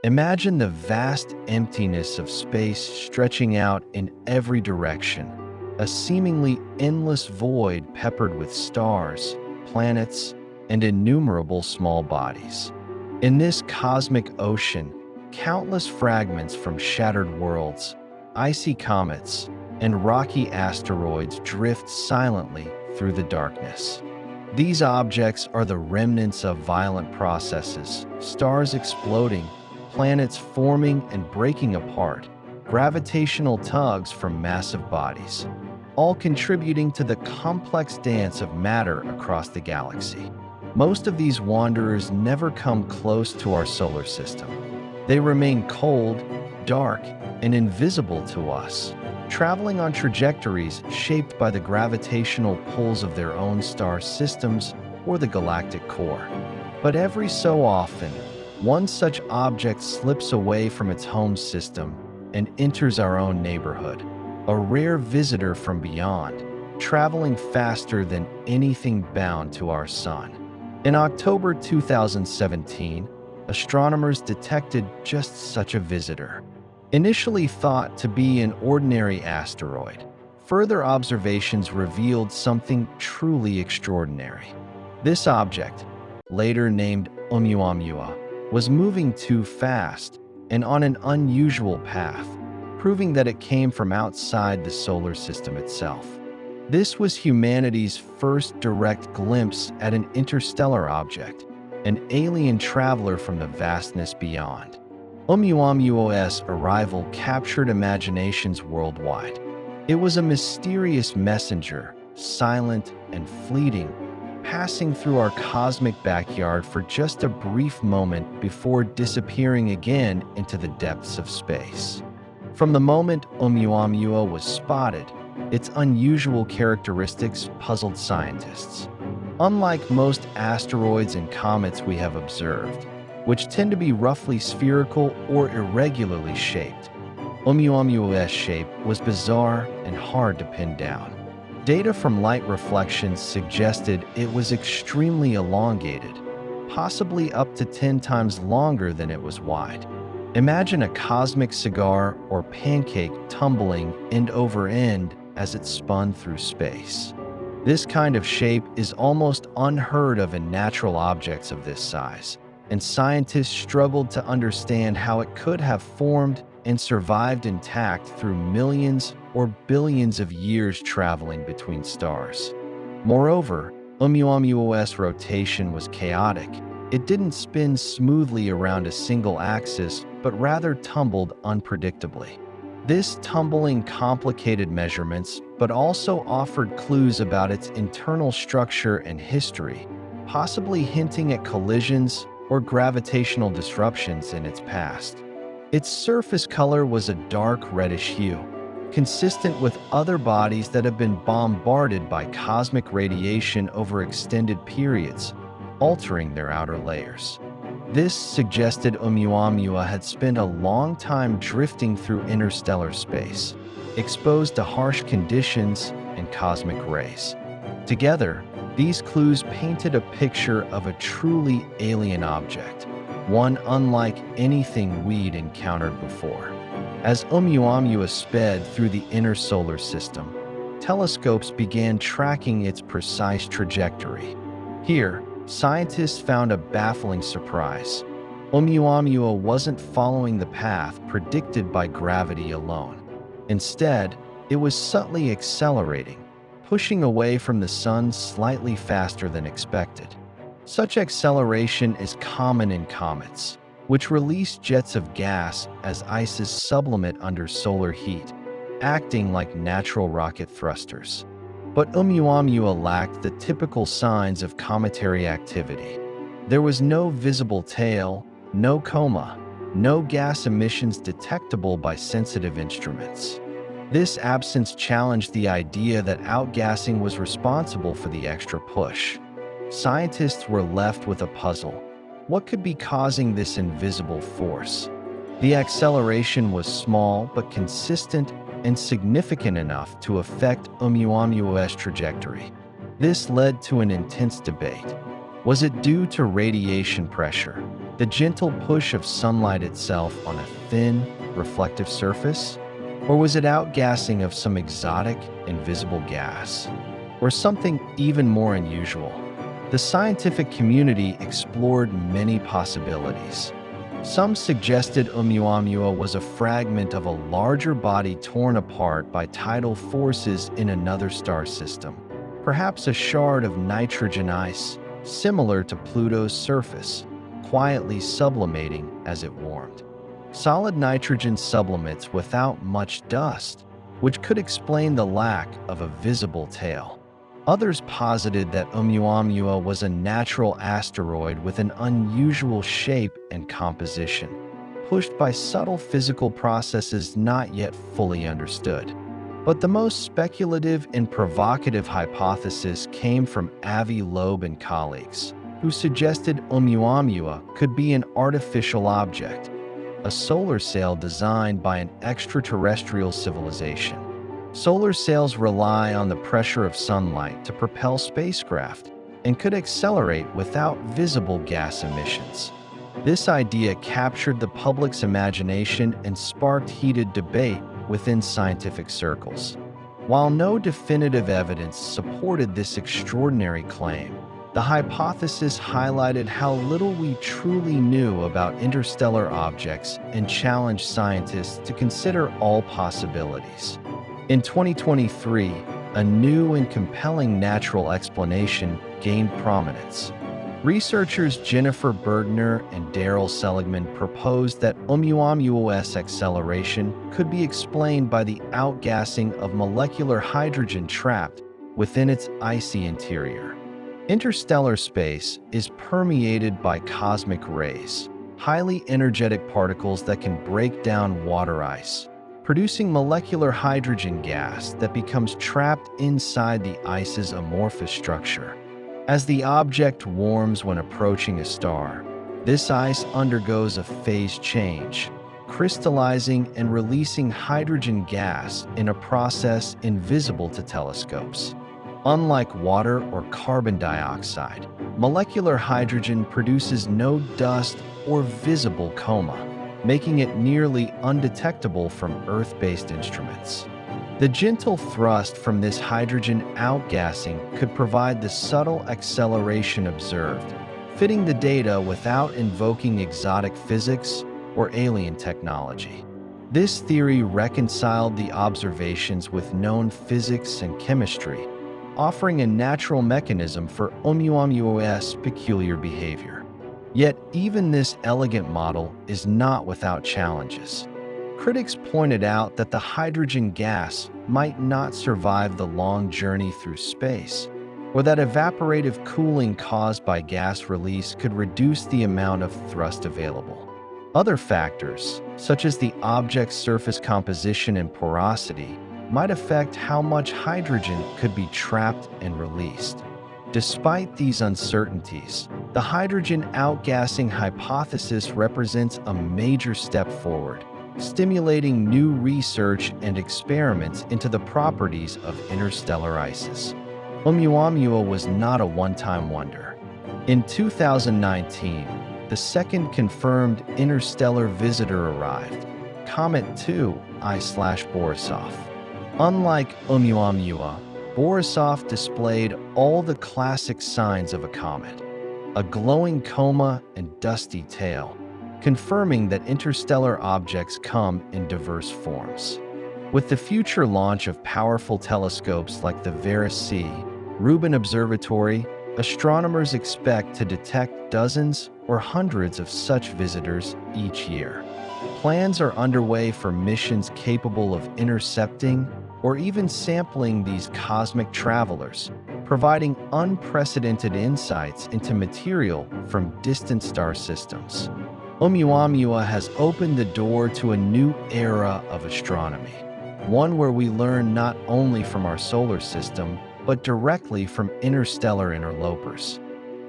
Imagine the vast emptiness of space stretching out in every direction, a seemingly endless void peppered with stars, planets, and innumerable small bodies. In this cosmic ocean, countless fragments from shattered worlds, icy comets, and rocky asteroids drift silently through the darkness. These objects are the remnants of violent processes, stars exploding, planets forming and breaking apart, gravitational tugs from massive bodies, all contributing to the complex dance of matter across the galaxy. Most of these wanderers never come close to our solar system. They remain cold, dark, and invisible to us, traveling on trajectories shaped by the gravitational pulls of their own star systems or the galactic core. But every so often, one such object slips away from its home system and enters our own neighborhood, a rare visitor from beyond, traveling faster than anything bound to our sun. In October 2017, astronomers detected just such a visitor. Initially thought to be an ordinary asteroid, further observations revealed something truly extraordinary. This object, later named ʻOumuamua, was moving too fast and on an unusual path, proving that it came from outside the solar system itself. This was humanity's first direct glimpse at an interstellar object, an alien traveler from the vastness beyond. Oumuamua's arrival captured imaginations worldwide. It was a mysterious messenger, silent and fleeting, passing through our cosmic backyard for just a brief moment before disappearing again into the depths of space. From the moment Oumuamua was spotted, its unusual characteristics puzzled scientists. Unlike most asteroids and comets we have observed, which tend to be roughly spherical or irregularly shaped, Oumuamua's shape was bizarre and hard to pin down. Data from light reflections suggested it was extremely elongated, possibly up to 10 times longer than it was wide. Imagine a cosmic cigar or pancake tumbling end over end as it spun through space. This kind of shape is almost unheard of in natural objects of this size, and scientists struggled to understand how it could have formed and survived intact through millions or billions of years traveling between stars. Moreover, Oumuamua's rotation was chaotic. It didn't spin smoothly around a single axis, but rather tumbled unpredictably. This tumbling complicated measurements, but also offered clues about its internal structure and history, possibly hinting at collisions or gravitational disruptions in its past. Its surface color was a dark reddish hue, consistent with other bodies that have been bombarded by cosmic radiation over extended periods, altering their outer layers. This suggested Oumuamua had spent a long time drifting through interstellar space, exposed to harsh conditions and cosmic rays. Together, these clues painted a picture of a truly alien object, one unlike anything we'd encountered before. As Oumuamua sped through the inner solar system, telescopes began tracking its precise trajectory. Here, scientists found a baffling surprise. Oumuamua wasn't following the path predicted by gravity alone. Instead, it was subtly accelerating, pushing away from the sun slightly faster than expected. Such acceleration is common in comets, which release jets of gas as ices sublimate under solar heat, acting like natural rocket thrusters. But Oumuamua lacked the typical signs of cometary activity. There was no visible tail, no coma, no gas emissions detectable by sensitive instruments. This absence challenged the idea that outgassing was responsible for the extra push. Scientists were left with a puzzle. What could be causing this invisible force? The acceleration was small but consistent and significant enough to affect Oumuamua's trajectory. This led to an intense debate. Was it due to radiation pressure, The gentle push of sunlight itself on a thin, reflective surface? Or was it outgassing of some exotic, invisible gas? Or something even more unusual? The scientific community explored many possibilities. Some suggested ʻOumuamua was a fragment of a larger body torn apart by tidal forces in another star system, perhaps a shard of nitrogen ice, similar to Pluto's surface, quietly sublimating as it warmed. Solid nitrogen sublimates without much dust, which could explain the lack of a visible tail. Others posited that ʻOumuamua was a natural asteroid with an unusual shape and composition, pushed by subtle physical processes not yet fully understood. But the most speculative and provocative hypothesis came from Avi Loeb and colleagues, who suggested ʻOumuamua could be an artificial object, a solar sail designed by an extraterrestrial civilization. Solar sails rely on the pressure of sunlight to propel spacecraft and could accelerate without visible gas emissions. This idea captured the public's imagination and sparked heated debate within scientific circles. While no definitive evidence supported this extraordinary claim, the hypothesis highlighted how little we truly knew about interstellar objects and challenged scientists to consider all possibilities. In 2023, a new and compelling natural explanation gained prominence. Researchers Jennifer Bergner and Daryl Seligman proposed that ʻOumuamua's acceleration could be explained by the outgassing of molecular hydrogen trapped within its icy interior. Interstellar space is permeated by cosmic rays, highly energetic particles that can break down water ice, producing molecular hydrogen gas that becomes trapped inside the ice's amorphous structure. As the object warms when approaching a star, this ice undergoes a phase change, crystallizing and releasing hydrogen gas in a process invisible to telescopes. Unlike water or carbon dioxide, molecular hydrogen produces no dust or visible coma, making it nearly undetectable from Earth-based instruments. The gentle thrust from this hydrogen outgassing could provide the subtle acceleration observed, fitting the data without invoking exotic physics or alien technology. This theory reconciled the observations with known physics and chemistry, offering a natural mechanism for ʻOumuamua's peculiar behavior. Yet even this elegant model is not without challenges. Critics pointed out that the hydrogen gas might not survive the long journey through space, or that evaporative cooling caused by gas release could reduce the amount of thrust available. Other factors, such as the object's surface composition and porosity, might affect how much hydrogen could be trapped and released. Despite these uncertainties, the hydrogen outgassing hypothesis represents a major step forward, stimulating new research and experiments into the properties of interstellar ices. ʻOumuamua was not a one-time wonder. In 2019, the second confirmed interstellar visitor arrived, Comet 2 I/Borisov. Unlike ʻOumuamua, Borisov displayed all the classic signs of a comet: a glowing coma and dusty tail, confirming that interstellar objects come in diverse forms. With the future launch of powerful telescopes like the Vera-C Rubin Observatory, astronomers expect to detect dozens or hundreds of such visitors each year. Plans are underway for missions capable of intercepting or even sampling these cosmic travelers, providing unprecedented insights into material from distant star systems. ʻOumuamua has opened the door to a new era of astronomy, one where we learn not only from our solar system, but directly from interstellar interlopers.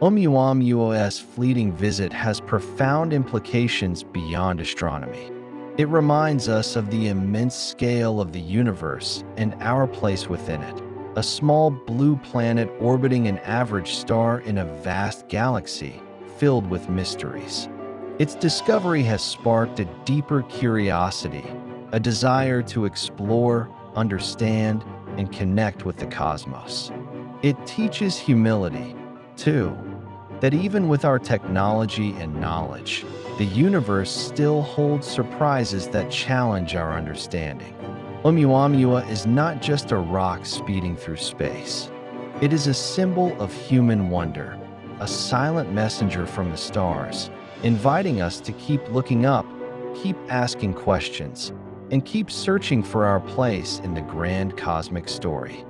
ʻOumuamua's fleeting visit has profound implications beyond astronomy. It reminds us of the immense scale of the universe and our place within it, a small blue planet orbiting an average star in a vast galaxy filled with mysteries. Its discovery has sparked a deeper curiosity, a desire to explore, understand, and connect with the cosmos. It teaches humility, too, that even with our technology and knowledge, the universe still holds surprises that challenge our understanding. ʻOumuamua is not just a rock speeding through space. It is a symbol of human wonder, a silent messenger from the stars, inviting us to keep looking up, keep asking questions, and keep searching for our place in the grand cosmic story.